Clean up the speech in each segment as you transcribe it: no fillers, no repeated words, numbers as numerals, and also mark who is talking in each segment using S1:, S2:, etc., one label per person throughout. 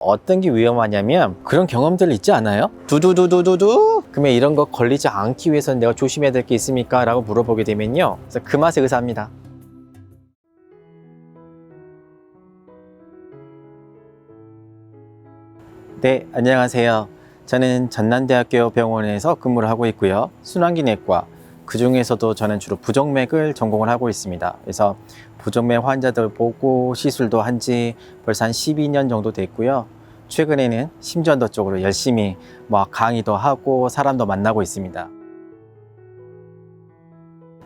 S1: 어떤 게 위험하냐면 그런 경험들 있지 않아요? 두두두두두두 그러면 이런 거 걸리지 않기 위해서는 내가 조심해야 될 게 있습니까? 라고 물어보게 되면요, 그래서 그 맛에 의사합니다. 네, 안녕하세요. 저는 전남대학교 병원에서 근무를 하고 있고요, 순환기내과, 그 중에서도 저는 주로 부정맥을 전공을 하고 있습니다. 그래서 부정맥 환자들 보고 시술도 한 지 벌써 한 12년 정도 됐고요. 최근에는 심전도 쪽으로 열심히 강의도 하고 사람도 만나고 있습니다.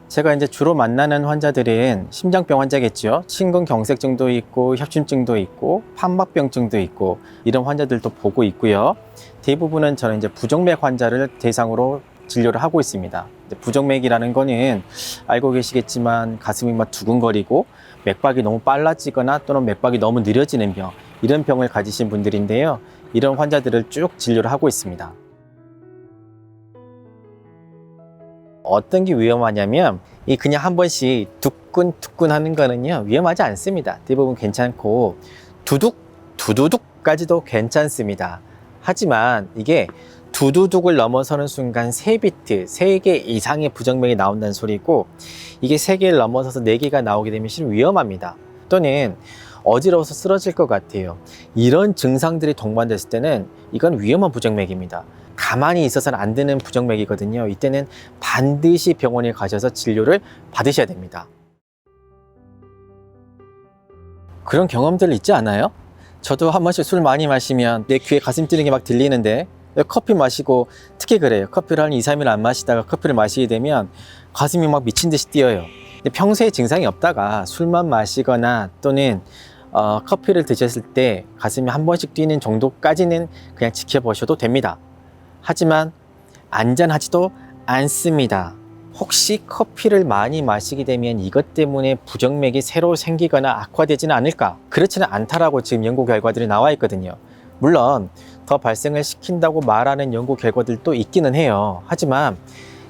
S1: 제가 이제 주로 만나는 환자들은 심장병 환자겠죠. 심근경색증도 있고 협심증도 있고 판막병증도 있고 이런 환자들도 보고 있고요. 대부분은 저는 이제 부정맥 환자를 대상으로 진료를 하고 있습니다. 부정맥이라는 거는 알고 계시겠지만 가슴이 막 두근거리고 맥박이 너무 빨라지거나 또는 맥박이 너무 느려지는 병, 이런 병을 가지신 분들인데요. 이런 환자들을 쭉 진료를 하고 있습니다. 어떤 게 위험하냐면 이 그냥 한 번씩 두근두근 하는 거는요 위험하지 않습니다. 대부분 괜찮고 두둑 두두둑까지도 괜찮습니다. 하지만 이게 두두둑을 넘어서는 순간 3비트, 3개 이상의 부정맥이 나온다는 소리고, 이게 3개를 넘어서서 4개가 나오게 되면 실은 위험합니다. 또는 어지러워서 쓰러질 것 같아요. 이런 증상들이 동반됐을 때는 이건 위험한 부정맥입니다. 가만히 있어서는 안 되는 부정맥이거든요. 이때는 반드시 병원에 가셔서 진료를 받으셔야 됩니다. 그런 경험들 있지 않아요? 저도 한 번씩 술 많이 마시면 내 귀에 가슴 뛰는 게 막 들리는데, 커피 마시고 특히 그래요. 커피를 한 2, 3일 안 마시다가 커피를 마시게 되면 가슴이 막 미친 듯이 뛰어요. 근데 평소에 증상이 없다가 술만 마시거나 또는 커피를 드셨을 때 가슴이 한 번씩 뛰는 정도까지는 그냥 지켜보셔도 됩니다. 하지만 안전하지도 않습니다. 혹시 커피를 많이 마시게 되면 이것 때문에 부정맥이 새로 생기거나 악화되지는 않을까? 그렇지는 않다라고 지금 연구 결과들이 나와 있거든요. 물론 더 발생을 시킨다고 말하는 연구 결과들도 있기는 해요. 하지만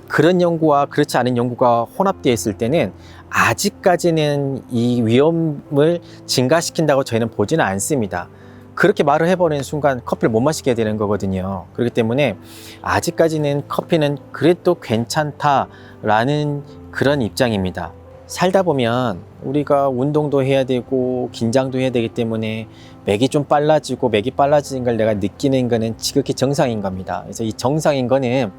S1: 그런 연구와 그렇지 않은 연구가 혼합되어 있을 때는 아직까지는 이 위험을 증가시킨다고 저희는 보지는 않습니다. 그렇게 말을 해버리는 순간 커피를 못 마시게 되는 거거든요. 그렇기 때문에 아직까지는 커피는 그래도 괜찮다라는 그런 입장입니다. 살다 보면 우리가 운동도 해야 되고 긴장도 해야 되기 때문에 맥이 좀 빨라지고 맥이 빨라지는 걸 내가 느끼는 거는 지극히 정상인 겁니다. 그래서 이 정상인 거는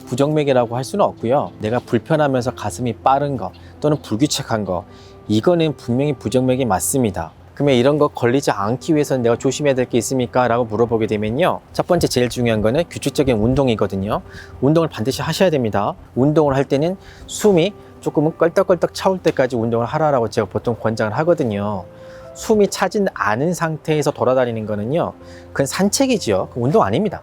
S1: 부정맥이라고 할 수는 없고요. 내가 불편하면서 가슴이 빠른 거 또는 불규칙한 거, 이거는 분명히 부정맥이 맞습니다. 그러면 이런 거 걸리지 않기 위해서는 내가 조심해야 될 게 있습니까? 라고 물어보게 되면요, 첫 번째 제일 중요한 거는 규칙적인 운동이거든요. 운동을 반드시 하셔야 됩니다. 운동을 할 때는 숨이 조금은 껄떡껄떡 차올 때까지 운동을 하라고 제가 보통 권장을 하거든요. 숨이 차진 않은 상태에서 돌아다니는 거는요, 그건 산책이지요. 그 운동 아닙니다.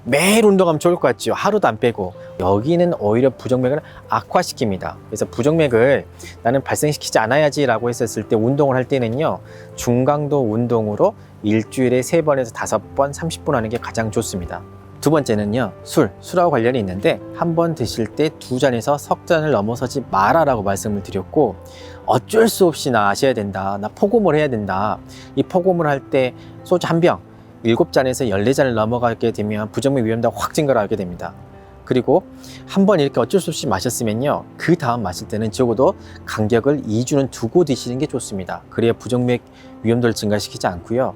S1: 매일 운동하면 좋을 것 같죠. 하루도 안 빼고. 여기는 오히려 부정맥을 악화시킵니다. 그래서 부정맥을 나는 발생시키지 않아야지 라고 했었을 때 운동을 할 때는요, 중강도 운동으로 일주일에 3번에서 5번 30분 하는 게 가장 좋습니다. 두 번째는요, 술하고 관련이 있는데 한 번 드실 때 2잔에서 석 잔을 넘어서지 마라 라고 말씀을 드렸고, 어쩔 수 없이 나 마셔야 된다, 나 포금을 해야 된다, 이 포금을 할 때 소주 한 병 7잔에서 14잔을 넘어가게 되면 부정맥 위험도가 확 증가를 하게 됩니다. 그리고 한 번 이렇게 어쩔 수 없이 마셨으면요, 그 다음 마실 때는 적어도 간격을 2주는 두고 드시는 게 좋습니다. 그래야 부정맥 위험도를 증가시키지 않고요.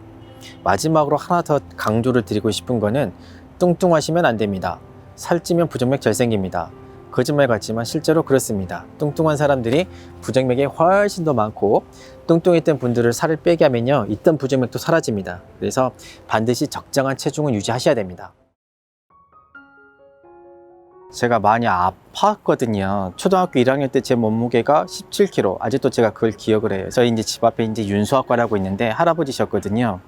S1: 마지막으로 하나 더 강조를 드리고 싶은 거는 뚱뚱하시면 안 됩니다. 살찌면 부정맥 잘 생깁니다. 거짓말 같지만 실제로 그렇습니다. 뚱뚱한 사람들이 부정맥이 훨씬 더 많고, 뚱뚱했던 분들을 살을 빼게 하면요, 있던 부정맥도 사라집니다. 그래서 반드시 적정한 체중을 유지하셔야 됩니다. 제가 많이 아팠거든요. 초등학교 1학년 때 제 몸무게가 17kg. 아직도 제가 그걸 기억을 해요. 저희 이제 집 앞에 이제 윤소아과라고 있는데 할아버지셨거든요.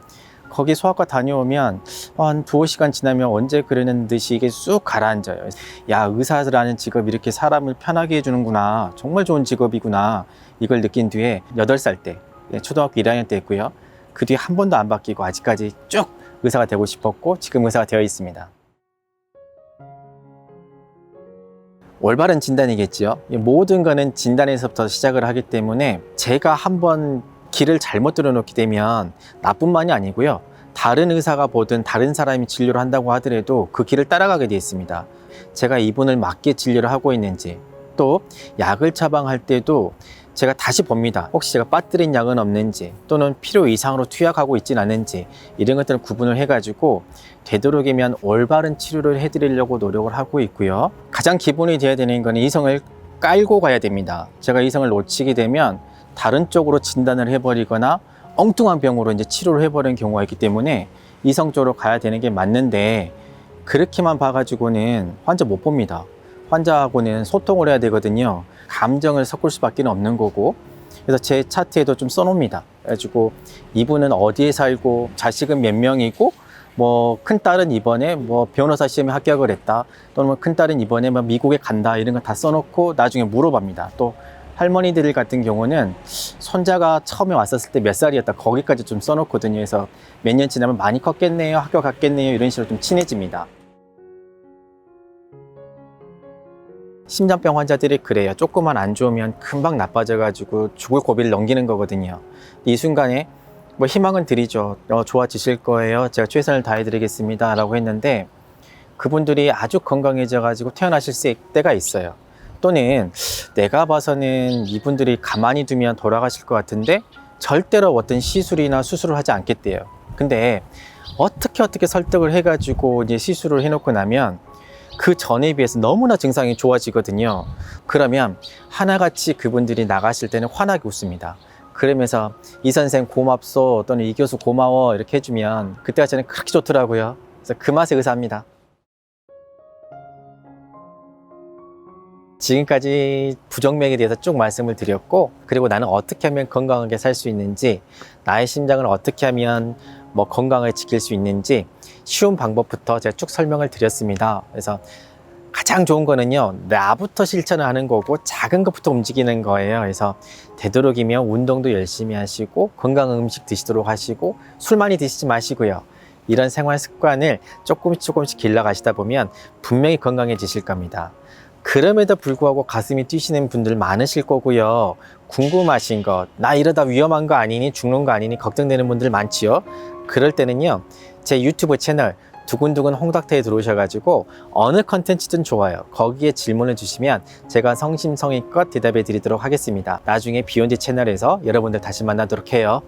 S1: 거기 소아과 다녀오면 한 2-5시간 지나면 언제 그러는 듯이 이게 쑥 가라앉아요. 야, 의사라는 직업이 이렇게 사람을 편하게 해주는구나, 정말 좋은 직업이구나, 이걸 느낀 뒤에 8살 때, 초등학교 1학년 때 했고요. 그 뒤에 한 번도 안 바뀌고 아직까지 쭉 의사가 되고 싶었고 지금 의사가 되어 있습니다. 올바른 진단이겠지요. 모든 거는 진단에서부터 시작을 하기 때문에 제가 한번 길을 잘못 들어놓게 되면 나뿐만이 아니고요, 다른 의사가 보든 다른 사람이 진료를 한다고 하더라도 그 길을 따라가게 되어 있습니다. 제가 이분을 맞게 진료를 하고 있는지, 또 약을 처방할 때도 제가 다시 봅니다. 혹시 제가 빠뜨린 약은 없는지, 또는 필요 이상으로 투약하고 있진 않은지, 이런 것들을 구분을 해가지고 되도록이면 올바른 치료를 해드리려고 노력을 하고 있고요. 가장 기본이 되어야 되는 거는 이성을 깔고 가야 됩니다. 제가 이성을 놓치게 되면 다른 쪽으로 진단을 해버리거나 엉뚱한 병으로 이제 치료를 해버리는 경우가 있기 때문에 이성 쪽으로 가야 되는 게 맞는데, 그렇게만 봐가지고는 환자 못 봅니다. 환자하고는 소통을 해야 되거든요. 감정을 섞을 수밖에 없는 거고, 그래서 제 차트에도 좀 써놓습니다. 그래가지고 이분은 어디에 살고 자식은 몇 명이고, 뭐 큰딸은 이번에 뭐 변호사 시험에 합격을 했다, 또는 뭐 큰딸은 이번에 뭐 미국에 간다, 이런 거 다 써놓고 나중에 물어봅니다. 또 할머니들 같은 경우는 손자가 처음에 왔었을 때 몇 살이었다, 거기까지 좀 써놓거든요. 그래서 몇 년 지나면 많이 컸겠네요, 학교 갔겠네요, 이런 식으로 좀 친해집니다. 심장병 환자들이 그래요. 조금만 안 좋으면 금방 나빠져가지고 죽을 고비를 넘기는 거거든요. 이 순간에 뭐 희망은 드리죠. 좋아지실 거예요, 제가 최선을 다해드리겠습니다 라고 했는데, 그분들이 아주 건강해져가지고 태어나실 때가 있어요. 또는 내가 봐서는 이분들이 가만히 두면 돌아가실 것 같은데 절대로 어떤 시술이나 수술을 하지 않겠대요. 근데 어떻게 설득을 해가지고 이제 시술을 해놓고 나면 그 전에 비해서 너무나 증상이 좋아지거든요. 그러면 하나같이 그분들이 나가실 때는 환하게 웃습니다. 그러면서 이 선생 고맙소, 또는 이 교수 고마워, 이렇게 해주면 그때가 저는 그렇게 좋더라고요. 그래서 그 맛에 의사합니다. 지금까지 부정맥에 대해서 쭉 말씀을 드렸고, 그리고 나는 어떻게 하면 건강하게 살 수 있는지, 나의 심장을 어떻게 하면 뭐 건강하게 지킬 수 있는지 쉬운 방법부터 제가 쭉 설명을 드렸습니다. 그래서 가장 좋은 거는요, 나부터 실천을 하는 거고 작은 것부터 움직이는 거예요. 그래서 되도록이면 운동도 열심히 하시고 건강한 음식 드시도록 하시고 술 많이 드시지 마시고요. 이런 생활 습관을 조금씩 길러가시다 보면 분명히 건강해지실 겁니다. 그럼에도 불구하고 가슴이 뛰시는 분들 많으실 거고요. 궁금하신 것, 나 이러다 위험한 거 아니니, 죽는 거 아니니 걱정되는 분들 많지요. 그럴 때는요, 제 유튜브 채널 두근두근 홍닥터에 들어오셔가지고 어느 컨텐츠든 좋아요, 거기에 질문을 주시면 제가 성심성의껏 대답해 드리도록 하겠습니다. 나중에 비욘드 채널에서 여러분들 다시 만나도록 해요.